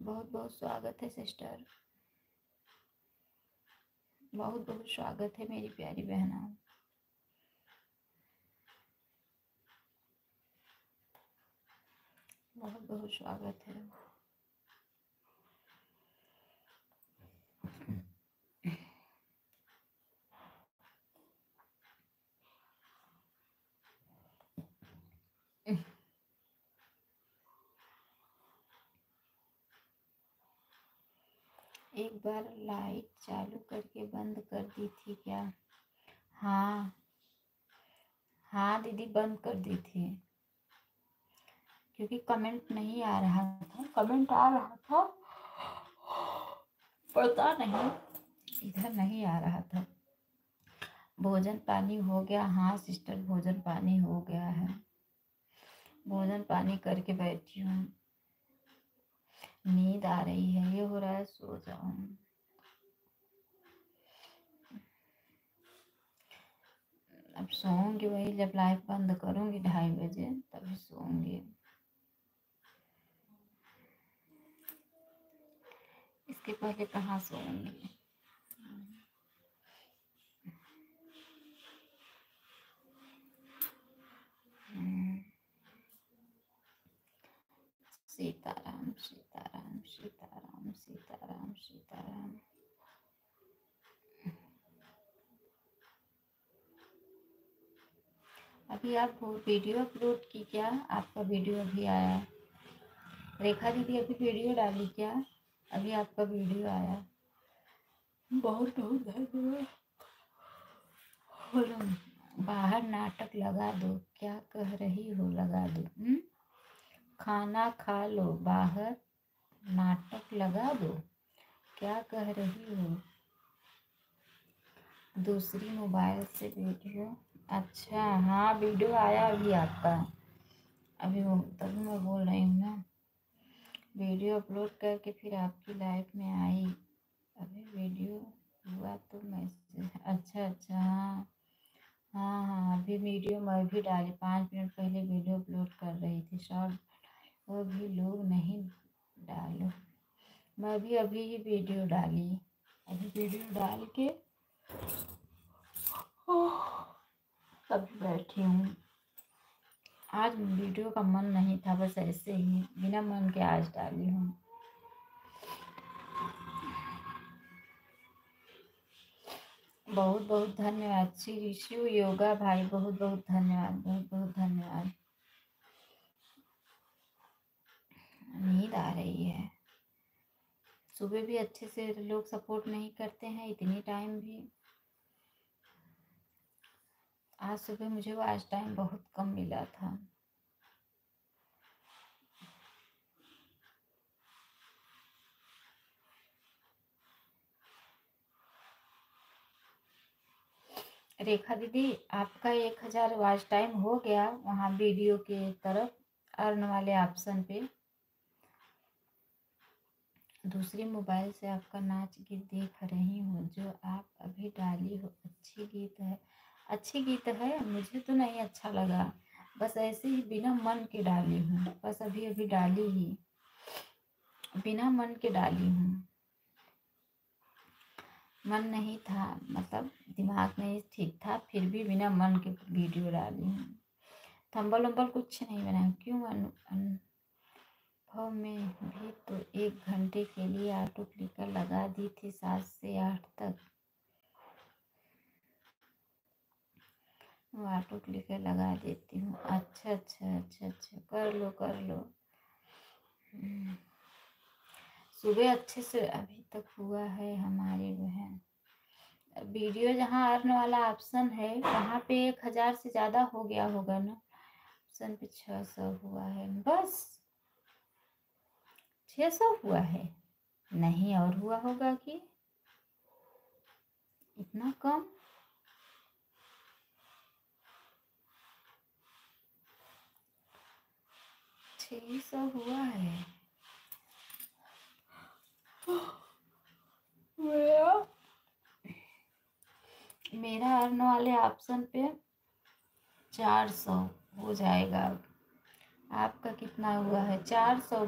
बहुत बहुत स्वागत है सिस्टर, बहुत बहुत स्वागत है मेरी प्यारी बहना। बहुत बहुत स्वागत है। एक बार लाइट चालू करके बंद कर दी थी क्या? हाँ हाँ दीदी, बंद कर दी थी क्योंकि कमेंट नहीं आ रहा था। कमेंट आ रहा था, पता नहीं इधर नहीं आ रहा था। भोजन पानी हो गया? हाँ सिस्टर, भोजन पानी हो गया है। भोजन पानी करके बैठी हूँ। नींद आ रही है, ये हो रहा है सो जाऊं। अब सोऊंगी वही जब लाइट बंद करूंगी 2:30 बजे, तभी सोऊंगी। इसके पहले कहाँ सोऊंगी। सीताराम सीताराम सीताराम सीताराम सीताराम। अभी आप वो वीडियो अपलोड की क्या? आपका वीडियो अभी आया? रेखा दीदी अभी वीडियो डाली क्या? अभी आपका वीडियो आया। बहुत बहुत धन्यवाद। बोलो, बाहर नाटक लगा दो। क्या कह रही हो? लगा दो। खाना खा लो, बाहर नाटक लगा दो। क्या कह रही हो? दूसरी मोबाइल से वीडियो? अच्छा हाँ, वीडियो आया अभी आपका। अभी वो तभी मैं बोल रही हूँ ना, वीडियो अपलोड करके फिर आपकी लाइफ में आई। अभी वीडियो हुआ तो मैसेज। अच्छा अच्छा, हाँ हाँ हाँ, अभी वीडियो मैं भी डाली। 5 मिनट पहले वीडियो अपलोड कर रही थी शॉर्ट। वो भी लोग नहीं डालो। मैं भी अभी ही वीडियो डाली। अभी वीडियो डाल के तब बैठी हूँ। आज वीडियो का मन नहीं था, बस ऐसे ही बिना मन के आज डाली हूँ। बहुत बहुत धन्यवाद श्री ऋषि योगा भाई, बहुत बहुत धन्यवाद, बहुत बहुत धन्यवाद। नींद आ रही है। सुबह भी अच्छे से लोग सपोर्ट नहीं करते हैं, इतनी टाइम भी। आज सुबह मुझे वॉच टाइम बहुत कम मिला था। रेखा दीदी, आपका 1000 वॉच टाइम हो गया वहाँ वीडियो के तरफ अर्न वाले ऑप्शन पे। दूसरी मोबाइल से आपका नाच गीत देख रही हूँ जो आप अभी डाली हो। अच्छी गीत है, अच्छी गीत है। मुझे तो नहीं अच्छा लगा, बस ऐसे ही बिना मन के डाली हूँ। बस अभी अभी डाली ही, बिना मन के डाली हूँ। मन नहीं था, मतलब दिमाग नहीं ठीक था, फिर भी बिना मन के वीडियो डाली हूँ। थंबल वंबल कुछ नहीं बनाया। क्यों? अनुभव में भी तो 1 घंटे के लिए ऑटो क्लिकर लगा दी थी 7 से 8 तक। ऑटो क्लिकर लगा देती हूँ। अच्छा अच्छा अच्छा अच्छा, कर लो कर लो। सुबह अच्छे से अभी तक हुआ है हमारी बहन। वीडियो जहाँ अर्न वाला ऑप्शन है वहाँ पे 1000 से ज़्यादा हो गया होगा ना। ऑप्शन पे 600 हुआ है, बस 600 हुआ है। नहीं और हुआ होगा कि इतना कम? छः सौ हुआ है। मेरा अर्न वाले ऑप्शन पे 400 हो जाएगा। आपका कितना हुआ है? 400।